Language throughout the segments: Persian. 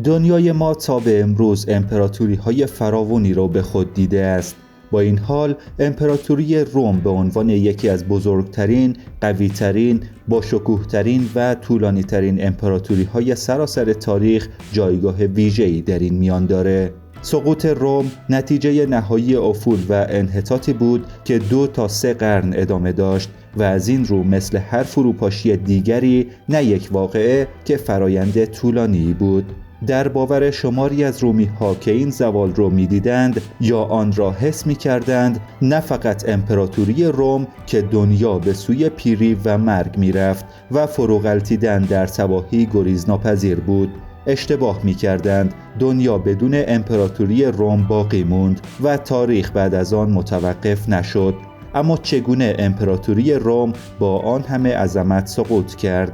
دنیای ما تا به امروز امپراتوری‌های فراوانی را به خود دیده است. با این حال امپراتوری روم به عنوان یکی از بزرگترین، قوی‌ترین، باشکوه‌ترین و طولانی‌ترین امپراتوری‌های سراسر تاریخ جایگاه ویژه‌ای در این میان داره. سقوط روم نتیجه نهایی افول و انحطاطی بود که 2 تا 3 قرن ادامه داشت و از این رو مثل هر فروپاشی دیگری نه یک واقعه که فرایند طولانی بود. در باور شماری از رومی‌ها که این زوال رو می‌دیدند یا آن را حس می‌کردند، نه فقط امپراتوری روم که دنیا به سوی پیری و مرگ می‌رفت و فروغلطیدن در تباهی گریزناپذیر بود، اشتباه می‌کردند. دنیا بدون امپراتوری روم باقی موند و تاریخ بعد از آن متوقف نشد. اما چگونه امپراتوری روم با آن همه عظمت سقوط کرد؟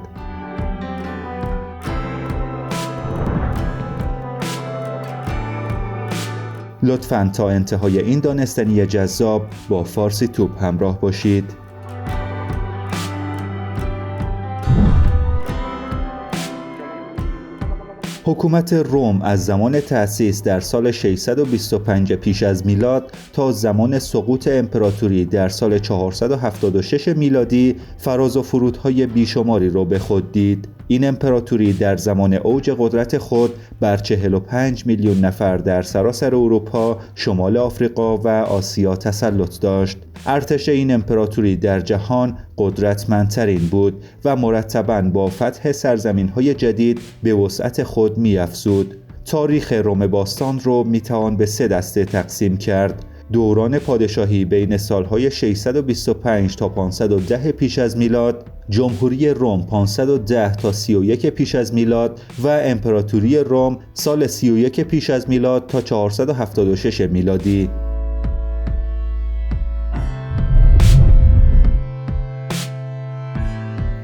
لطفاً تا انتهای این دانستنی جذاب با فارسی توپ همراه باشید. حکومت روم از زمان تأسیس در سال 625 پیش از میلاد تا زمان سقوط امپراتوری در سال 476 میلادی فراز و فرودهای بیشماری را به خود دید. این امپراتوری در زمان اوج قدرت خود بر 45 میلیون نفر در سراسر اروپا، شمال آفریقا و آسیا تسلط داشت. ارتش این امپراتوری در جهان قدرتمندترین بود و مرتباً با فتح سرزمین‌های جدید به وسعت خود می‌افزود. تاریخ روم باستان رو میتوان به 3 دسته تقسیم کرد: دوران پادشاهی بین سالهای 625 تا 510 پیش از میلاد، جمهوری روم 510 تا 31 پیش از میلاد و امپراتوری روم سال 31 پیش از میلاد تا 476 میلادی.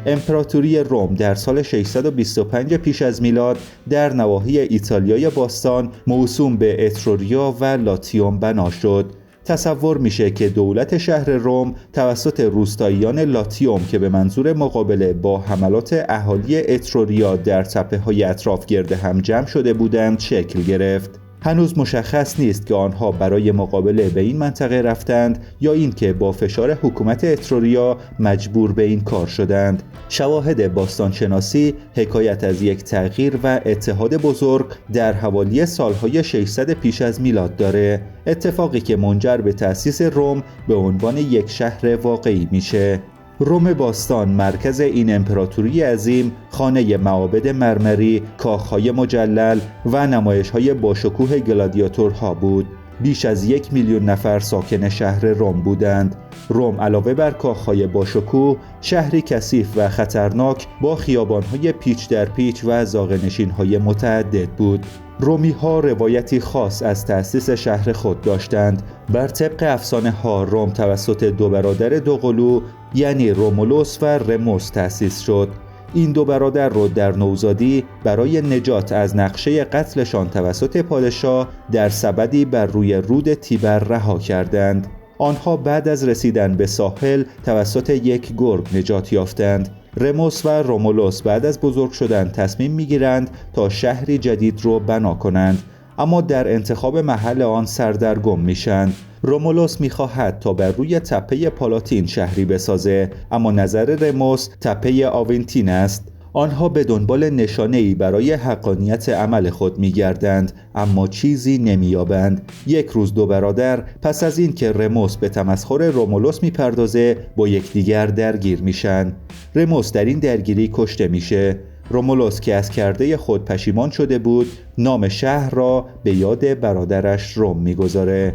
امپراتوری روم در سال 625 پیش از میلاد در نواحی ایتالیای باستان موسوم به اتروریا و لاتیوم بنا شد. تصور میشه که دولت شهر روم توسط روستاییان لاتیوم که به منظور مقابله با حملات اهالی اتروریا در تپه‌های اطراف گرد هم جمع شده بودند شکل گرفت. هنوز مشخص نیست که آنها برای مقابله به این منطقه رفتند یا اینکه با فشار حکومت اتروریا مجبور به این کار شدند. شواهد باستانشناسی حکایت از یک تغییر و اتحاد بزرگ در حوالی سالهای 600 پیش از میلاد داره، اتفاقی که منجر به تأسیس روم به عنوان یک شهر واقعی میشه. روم باستان مرکز این امپراتوری عظیم، خانه معابد مرمری، کاخهای مجلل و نمایش‌های باشکوه گلادیاتورها بود. بیش از 1 میلیون نفر ساکن شهر روم بودند. روم علاوه بر کاخهای باشکوه، شهری کثیف و خطرناک با خیابان‌های پیچ در پیچ و زاغه‌نشین‌های متعدد بود. رومی‌ها روایتی خاص از تأسیس شهر خود داشتند. بر طبق افسانه‌ها روم توسط 2 برادر دوقلو یعنی رومولوس و رموس تأسیس شد. این 2 برادر رو در نوزادی برای نجات از نقشه قتلشان توسط پادشاه در سبدی بر روی رود تیبر رها کردند. آنها بعد از رسیدن به ساحل توسط یک گرگ نجات یافتند. رموس و رومولوس بعد از بزرگ شدن تصمیم میگیرند تا شهری جدید رو بنا کنند، اما در انتخاب محل آن سردرگم میشن. رومولوس میخواهد تا بر روی تپه پالاتین شهری بسازه، اما نظر رموس تپه آونتین است. آنها به دنبال نشانه‌ای برای حقانیت عمل خود می‌گردند، اما چیزی نمی‌یابند. یک روز 2 برادر پس از این که رموس به تمسخر رومولوس می‌پردازه با یکدیگر درگیر میشن. رموس در این درگیری کشته میشه. رومولوس که از کرده خود پشیمان شده بود، نام شهر را به یاد برادرش روم می‌گذاره.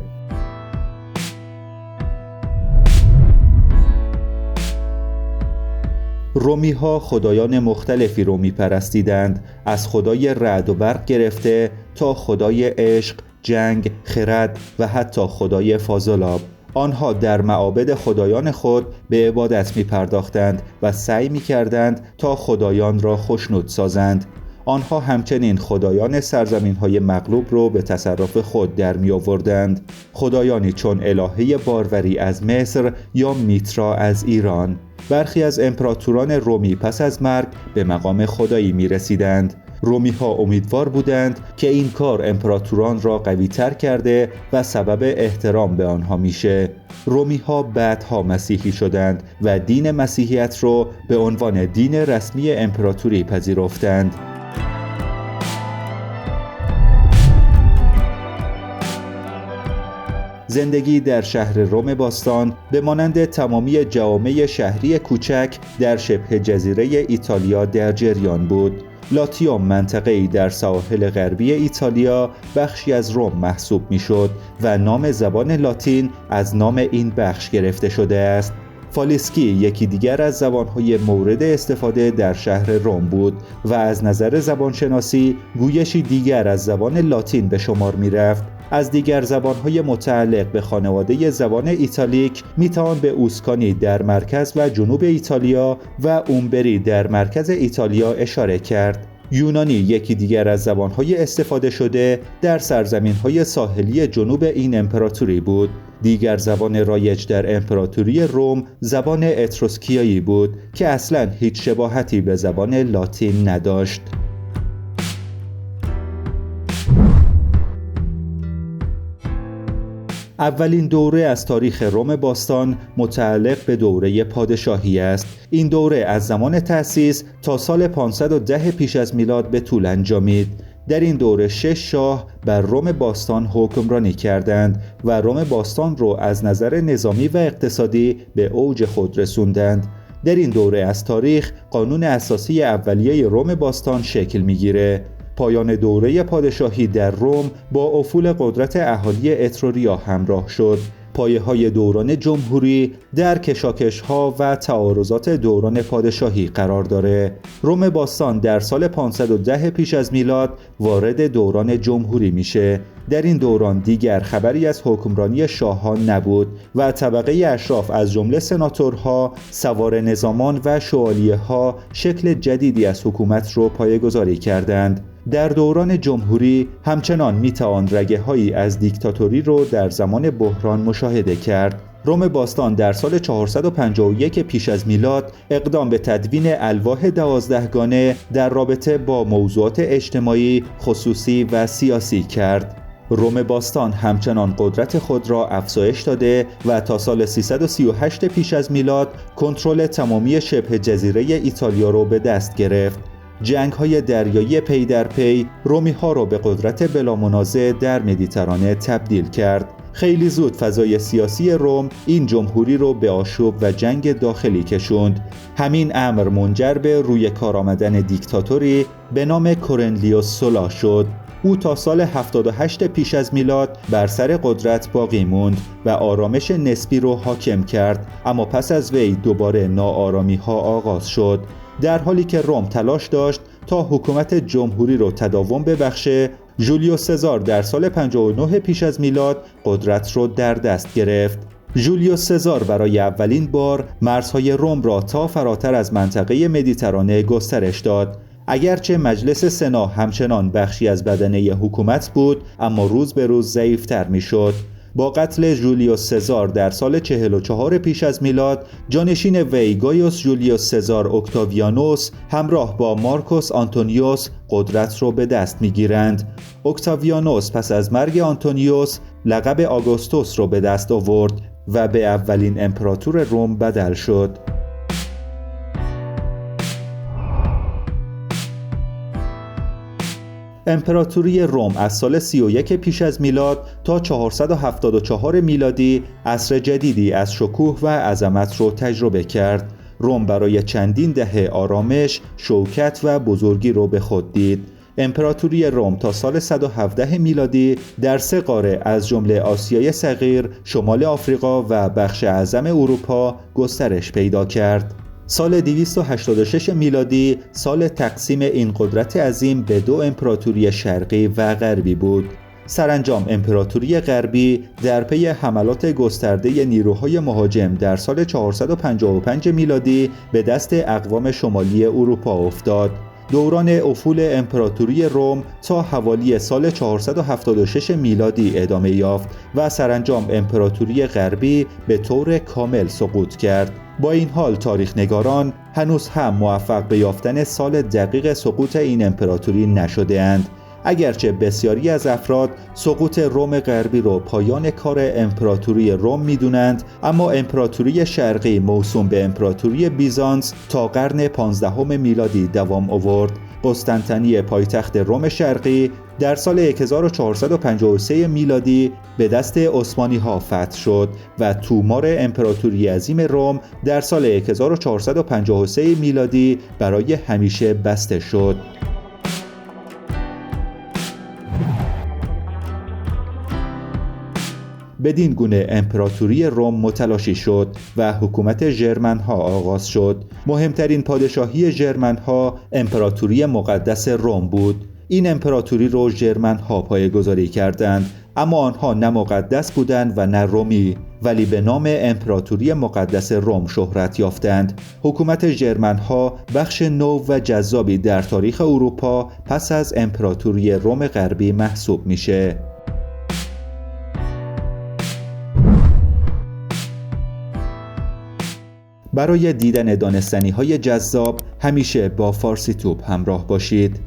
رومی‌ها خدایان مختلفی رو می‌پرستیدند، از خدای رعد و برق گرفته تا خدای عشق، جنگ، خرد و حتی خدای فاضلاب. آنها در معابد خدایان خود به عبادت می‌پرداختند و سعی می‌کردند تا خدایان را خوشنود سازند. آنها همچنین خدایان سرزمین‌های مغلوب رو به تصرف خود در می‌آوردند، خدایانی چون الهه باروری از مصر یا میترا از ایران. برخی از امپراتوران رومی پس از مرگ به مقام خدایی می رسیدند. رومی‌ها امیدوار بودند که این کار امپراتوران را قوی‌تر کرده و سبب احترام به آنها میشه. رومی‌ها بعدها مسیحی شدند و دین مسیحیت را به عنوان دین رسمی امپراتوری پذیرفتند. زندگی در شهر روم باستان به مانند تمامی جوامع شهری کوچک در شبه جزیره ایتالیا در جریان بود. لاتیوم منطقه‌ای در سواحل غربی ایتالیا بخشی از روم محسوب می‌شد و نام زبان لاتین از نام این بخش گرفته شده است. فالیسکی یکی دیگر از زبان‌های مورد استفاده در شهر روم بود و از نظر زبانشناسی گویشی دیگر از زبان لاتین به شمار می‌رفت. از دیگر زبان‌های متعلق به خانواده زبان ایتالیک میتوان به اوسکانی در مرکز و جنوب ایتالیا و اومبری در مرکز ایتالیا اشاره کرد. یونانی یکی دیگر از زبان‌های استفاده شده در سرزمین‌های ساحلی جنوب این امپراتوری بود. دیگر زبان رایج در امپراتوری روم زبان اتروسکیایی بود که اصلاً هیچ شباهتی به زبان لاتین نداشت. اولین دوره از تاریخ روم باستان متعلق به دوره پادشاهی است. این دوره از زمان تأسیس تا سال 510 پیش از میلاد به طول انجامید. در این دوره 6 شاه بر روم باستان حکمرانی کردند و روم باستان را از نظر نظامی و اقتصادی به اوج خود رسوندند. در این دوره از تاریخ قانون اساسی اولیه روم باستان شکل می‌گیره. پایان دوره پادشاهی در روم با افول قدرت اهالی اتروریا همراه شد. پایه‌های دوران جمهوری در کشاکش‌ها و تعارضات دوران پادشاهی قرار داره. روم باستان در سال 510 پیش از میلاد وارد دوران جمهوری میشه. در این دوران دیگر خبری از حکمرانی شاهان نبود و طبقه اشراف از جمله سناتورها، سوار نظامان و شوالیه‌ها شکل جدیدی از حکومت رو پایه‌گذاری کردند. در دوران جمهوری همچنان میتوان رگه‌هایی از دیکتاتوری رو در زمان بحران مشاهده کرد. روم باستان در سال 451 پیش از میلاد اقدام به تدوین الواح 12گانه در رابطه با موضوعات اجتماعی، خصوصی و سیاسی کرد. روم باستان همچنان قدرت خود را افزایش داده و تا سال 338 پیش از میلاد کنترل تمامی شبه جزیره ایتالیا را به دست گرفت. جنگ‌های دریایی پی در پی رومی‌ها را به قدرت بلامنازع در مدیترانه تبدیل کرد. خیلی زود فضای سیاسی روم این جمهوری رو به آشوب و جنگ داخلی کشوند. همین امر منجر به روی کار آمدن دیکتاتوری به نام کورنلیوس سولا شد. او تا سال 78 پیش از میلاد بر سر قدرت باقی موند و آرامش نسبی رو حاکم کرد، اما پس از وی دوباره ناآرامی‌ها آغاز شد. در حالی که روم تلاش داشت تا حکومت جمهوری رو تداوم ببخشه، ژولیوس سزار در سال 59 پیش از میلاد قدرت رو در دست گرفت. ژولیوس سزار برای اولین بار مرزهای روم را تا فراتر از منطقه مدیترانه گسترش داد. اگرچه مجلس سنا همچنان بخشی از بدنه حکومت بود، اما روز به روز ضعیف‌تر می‌شد. با قتل ژولیوس سزار در سال 44 پیش از میلاد، جانشین وی گایوس ژولیوس سزار اکتاویانوس همراه با مارکوس آنتونیوس قدرت را به دست می‌گیرند. اکتاویانوس پس از مرگ آنتونیوس لقب آگوستوس را به دست آورد و به اولین امپراتور روم بدل شد. امپراتوری روم از سال 31 پیش از میلاد تا 474 میلادی عصر جدیدی از شکوه و عظمت رو تجربه کرد. روم برای چندین دهه آرامش، شوکت و بزرگی رو به خود دید. امپراتوری روم تا سال 117 میلادی در 3 قاره از جمله آسیای صغیر، شمال آفریقا و بخش اعظم اروپا گسترش پیدا کرد. سال 286 میلادی سال تقسیم این قدرت عظیم به 2 امپراتوری شرقی و غربی بود. سرانجام امپراتوری غربی در پی حملات گسترده نیروهای مهاجم در سال 455 میلادی به دست اقوام شمالی اروپا افتاد. دوران افول امپراتوری روم تا حوالی سال 476 میلادی ادامه یافت و سرانجام امپراتوری غربی به طور کامل سقوط کرد. با این حال تاریخ نگاران هنوز هم موفق به یافتن سال دقیق سقوط این امپراتوری نشده‌اند. اگرچه بسیاری از افراد سقوط روم غربی را پایان کار امپراتوری روم می‌دونند، اما امپراتوری شرقی موسوم به امپراتوری بیزانس تا قرن 15 میلادی دوام آورد. قسطنطنیه پایتخت روم شرقی در سال 1453 میلادی به دست عثمانی‌ها فتح شد و تومار امپراتوری عظیم روم در سال 1453 میلادی برای همیشه بسته شد. بدین گونه امپراتوری روم متلاشی شد و حکومت ژرمن‌ها آغاز شد. مهمترین پادشاهی ژرمن‌ها امپراتوری مقدس روم بود. این امپراتوری رو ژرمن‌ها پایه‌گذاری کردند، اما آنها نه مقدس بودند و نه رومی، ولی به نام امپراتوری مقدس روم شهرت یافتند. حکومت ژرمن‌ها بخش نو و جذابی در تاریخ اروپا پس از امپراتوری روم غربی محسوب میشه. برای دیدن دانستنی‌های جذاب همیشه با فارسی توب همراه باشید.